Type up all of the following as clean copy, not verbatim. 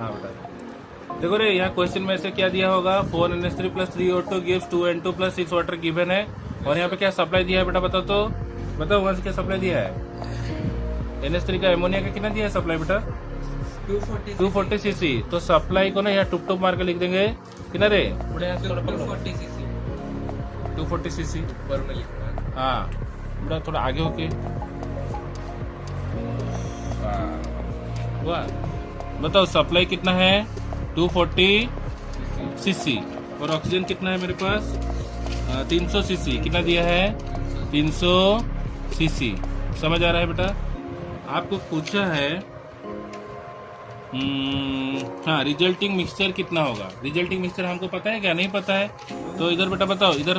हाँ बेटा देखो रे, यहाँ क्वेश्चन में से क्या दिया होगा, 4NH3 + 3O2 gives 2N2 + 6 water given है। और यहाँ पे क्या सप्लाई दिया है बेटा, बताओ तो, बताओ वहां से क्या सप्लाई दिया है। NH3 का एमोनिया का कितना दिया है सप्लाई बेटा, 240 सीसी। तो सप्लाई को ना यहाँ टुप टुप मार के लिख देंगे कितना रे, 240 सीसी। हाँ बेटा थोड़ा आगे होके, वाह बताओ सप्लाई कितना है, 240 सीसी। और ऑक्सीजन कितना है मेरे पास, 300 सीसी। कितना दिया है, 300 सीसी। समझ आ रहा है बेटा। आपको पूछा है हाँ रिजल्टिंग मिक्सचर कितना होगा। रिजल्टिंग मिक्सचर हमको पता है क्या, नहीं पता है। तो इधर बेटा बताओ, इधर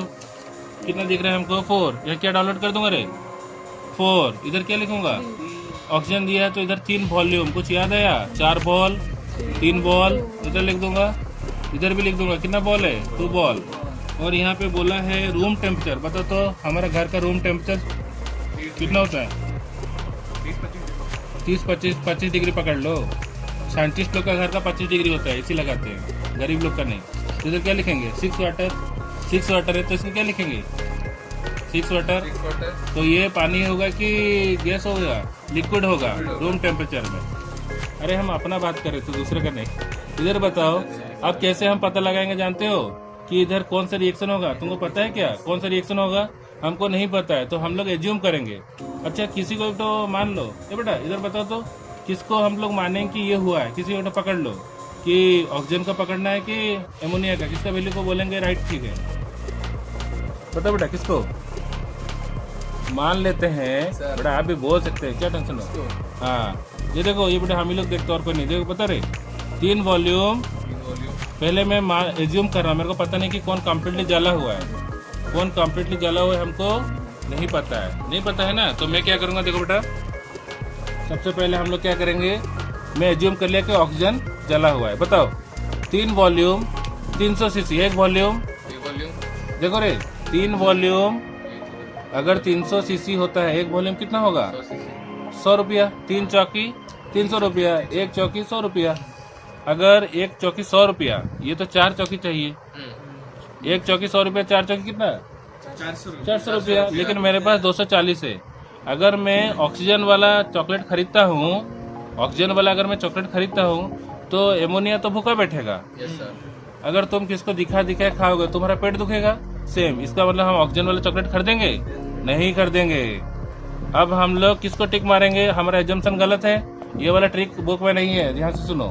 कितना दिख रहा है हमको, 4। यह क्या डाउनलोड कर दूंगा रे, 4। इधर क्या लिखूंगा, ऑक्सीजन दिया है तो इधर 3 वॉल्यूम, कुछ याद आया, 4 बॉल 3 बॉल इधर लिख दूंगा, इधर भी लिख दूंगा। कितना बॉल है, 2 बॉल। और यहाँ पे बोला है रूम टेम्परेचर। बताओ तो हमारा घर का रूम टेम्परेचर कितना होता है, 30-25 डिग्री पकड़ लो। साइंटिस्ट लोग का घर का 25 डिग्री होता है, इसी लगाते हैं, गरीब लोग का नहीं। तो इधर क्या लिखेंगे, 6 वाटर है तो इसमें क्या लिखेंगे, 6 वाटर। तो ये पानी होगा कि गैस होगा, लिक्विड होगा रूम टेम्परेचर में। अरे हम अपना बात करें तो दूसरे का नहीं। इधर बताओ अब कैसे हम पता लगाएंगे, जानते हो कि इधर कौन सा रिएक्शन होगा, तुमको पता है क्या कौन सा रिएक्शन होगा, हमको नहीं पता है। तो हम लोग एज्यूम करेंगे। अच्छा किसी को तो मान लो, ये बेटा इधर बताओ तो, किसको हम लोग मानेंगे कि ये हुआ है, किसी को तो पकड़ लो कि ऑक्सीजन का पकड़ना है कि एमोनिया का, किसका वैल्यू को बोलेंगे राइट, ठीक है। बताओ बेटा किसको मान लेते हैं बेटा, आप भी बोल सकते हैं, क्या टेंशन हो। हाँ ये देखो, ये बेटा हम ही लोग देखते और कोई नहीं। देखो पता रहे 3 वॉल्यूम। पहले मैं एज्यूम कर रहा हूँ, मेरे को पता नहीं कि कौन कम्प्लीटली जला हुआ है, कौन कम्प्लीटली जला हुआ है हमको नहीं पता है, नहीं पता है ना। तो मैं क्या करूँगा, देखो बेटा सबसे पहले हम लोग क्या करेंगे, मैं एज्यूम कर लिया कि ऑक्सीजन जला हुआ है। बताओ 3 वॉल्यूम 300 सीसी, 1 वॉल्यूम। देखो रे 3 वॉल्यूम अगर 300 सीसी होता है, 1 वॉल्यूम कितना होगा, 100 रुपया। 3 चौकी 300 रुपया, 1 चौकी 100 रुपया। अगर 1 चौकी 100 रुपया, ये तो 4 चौकी चाहिए। 1 चौकी 100 रुपया, 4 चौकी कितना, 400 रुपया। लेकिन मेरे पास 240 है। अगर मैं ऑक्सीजन वाला चॉकलेट खरीदता हूँ, ऑक्सीजन वाला अगर मैं चॉकलेट खरीदता हूँ तो एमोनिया तो भूखा बैठेगा। अगर तुम किसको दिखा खाओगे तुम्हारा पेट दुखेगा। सेम इसका मतलब हम ऑक्सीजन वाला चॉकलेट खरीदेंगे, नहीं खरीदेंगे। अब हम लोग किसको टिक मारेंगे, हमारा एजम्पशन गलत है, ये वाला ट्रिक बुक में नहीं है, ध्यान से सुनो।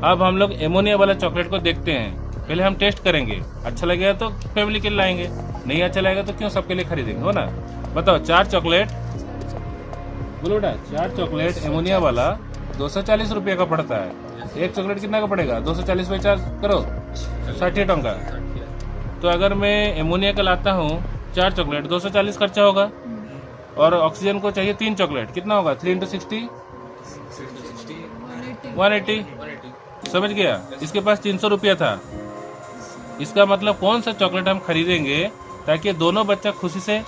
अब हम लोग एमोनिया वाला चॉकलेट को देखते हैं, पहले हम टेस्ट करेंगे, अच्छा लगेगा तो फैमिली के लिए लाएंगे, नहीं अच्छा लगेगा तो क्यों सबके लिए खरीदेंगे, हो ना। बताओ 4 चॉकलेट, बोलो बेटा 4 चॉकलेट एमोनिया वाला 240 रुपये का पड़ता है। 1 चॉकलेट कितना का पड़ेगा, 240 बाई 4 करो 60 टंका। तो अगर मैं एमोनिया का लाता हूँ 4 चॉकलेट, 240 खर्चा होगा। और ऑक्सीजन को चाहिए 3 चॉकलेट, कितना होगा, 3 × 60 180। समझ गया। इसके पास 300 रुपया था। इसका मतलब कौन सा चॉकलेट हम खरीदेंगे ताकि दोनों बच्चा खुशी से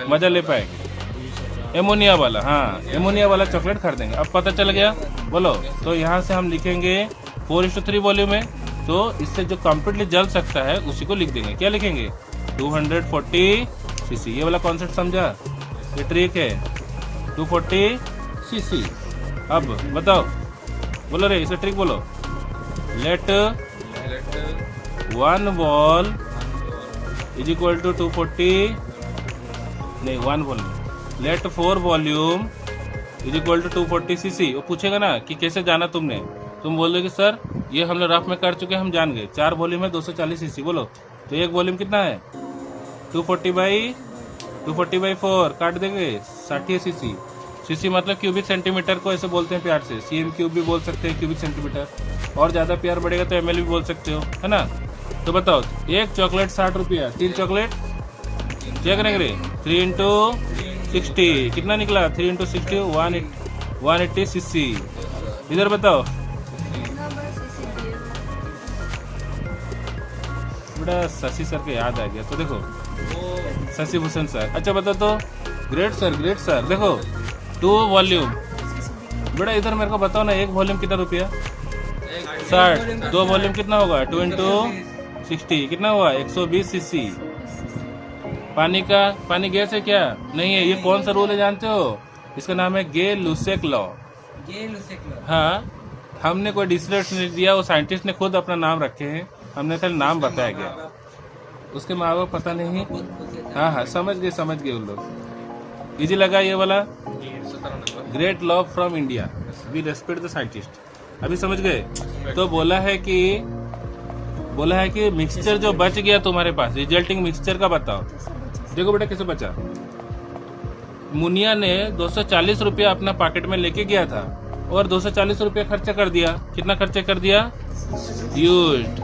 मजा ले पाएंगे, एमोनिया वाला। हाँ एमोनिया वाला चॉकलेट खरीदेंगे। अब पता चल गया, बोलो। तो यहाँ से हम लिखेंगे 4:3 वॉल्यूम है, तो इससे जो कम्प्लीटली जल सकता है उसी को लिख देंगे। क्या लिखेंगे, 240 सीसी। ये वाला कॉन्सेप्ट समझा, ये ट्रिक है 240 सीसी। अब बताओ, बोलो रे इसे ट्रिक बोलो। Let 1 ball is equal to 240, नहीं 1 ball, let 4 volume is equal to 240 CC. वो पूछेगा ना कि कैसे जाना तुमने, तुम बोल दो कि सर ये हम लोग रफ में कर चुके हैं, हम जान गए। 4 वॉल्यूम है 240 सीसी, बोलो। तो 1 वॉल्यूम कितना है, 240 बाई 4 काट देंगे 60 सीसी। सीसी मतलब क्यूबिक सेंटीमीटर को ऐसे बोलते हैं प्यार से, सीएम क्यूब भी बोल सकते हैं, क्यूबिक सेंटीमीटर। और ज़्यादा प्यार बढ़ेगा तो एमएल भी बोल सकते हो, है ना। तो बताओ 1 चॉकलेट 60 रुपया, 3 चॉकलेट क्या करेंगे, 3 × 60 कितना निकला, 3 × 60 180 सीसी। इधर बताओ बेटा, शशि सर के याद आ गया। तो देखो शशि भूषण सर, अच्छा बता तो, ग्रेट सर। देखो 2 वॉल्यूम, बेटा इधर मेरे को बताओ ना, 1 वॉल्यूम कितना रुपया, 60, दो वॉल्यूम कितना होगा 2 इंटू 60 कितना हुआ 120 सीसी। पानी गैस है क्या? नहीं है। ये कौन सा रूल है जानते हो? इसका नाम है गे लुसेक लॉ। हाँ, हमने कोई डिस्कस नहीं दिया, वो साइंटिस्ट ने खुद अपना नाम रखे हैं, हमने खाली नाम बताया गया। उसके माँ बाप पता नहीं। हाँ, समझ गए उन लोग। इजी लगा ये वाला? Great law from India, we respect the scientist. अभी समझ गए? तो बोला है कि मिक्सचर जो बच गया तुम्हारे पास, रिजल्टिंग मिक्सचर का बताओ। देखो बेटा कैसे बचा। मुनिया ने 240 रुपया अपना पॉकेट में लेके गया था और 240 रुपया खर्चा कर दिया। कितना खर्चा कर दिया? यूज्ड।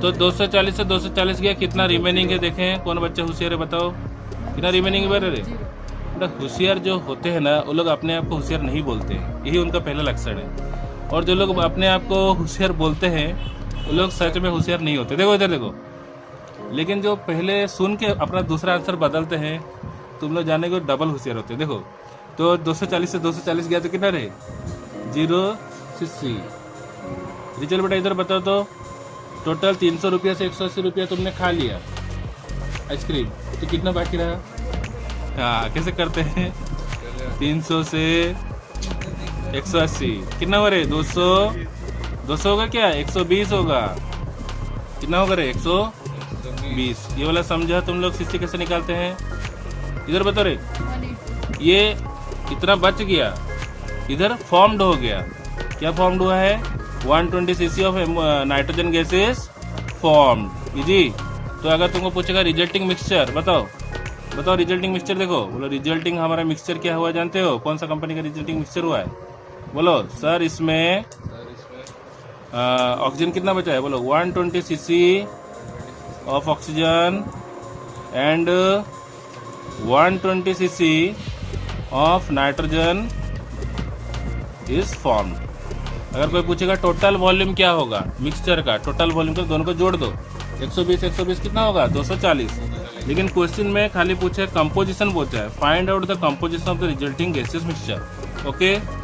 तो 240 से 240 गया, कितना रिमेनिंग है? देखें कौन बच्चा होशियार है, बताओ कितना रिमेनिंग है? बेटा होशियार जो होते हैं ना, वो लोग अपने आप को होशियार नहीं बोलते हैं, यही उनका पहला लक्षण है। और जो लोग अपने आप को होशियार बोलते हैं वो लोग सच में होशियार नहीं होते। देखो इधर देखो। लेकिन जो पहले सुन के अपना दूसरा आंसर बदलते हैं, तुम लोग जाने को डबल होशियार होते हैं। देखो तो 240 से 240 गया तो कितना रहे? 0 सीसी। रिजल्ट बेटा इधर बताओ तो। टोटल 300 रुपया से 180 रुपया तुमने खा लिया आइसक्रीम, तो कितना बाकी रहा? हाँ, कैसे करते हैं? 300 से 180 कितना हो रहे? 200 होगा क्या? 120 होगा। कितना होगा रे? 120। ये वाला समझा तुम लोग? सीसी कैसे निकालते हैं इधर बताओ रे। ये इतना बच गया, इधर फॉर्म्ड हो गया। क्या फॉर्म्ड हुआ है? 120 CC of nitrogen gases formed. Easy. तो अगर तुमको पूछेगा रिजल्टिंग मिक्सचर बताओ रिजल्टिंग मिक्सचर। देखो बोलो रिजल्टिंग हमारा मिक्सचर क्या हुआ जानते हो? कौन सा कंपनी का रिजल्टिंग मिक्सचर हुआ है? बोलो सर इसमें ऑक्सीजन कितना बचा है? बोलो 120 CC of oxygen and 120 CC of nitrogen is formed. अगर कोई पूछेगा टोटल वॉल्यूम क्या होगा मिक्सचर का, टोटल वॉल्यूम का दोनों को जोड़ दो। 120 कितना होगा? 240। लेकिन क्वेश्चन में खाली पूछे कंपोजिशन पूछा है, find out the composition of the resulting gases mixture. Okay.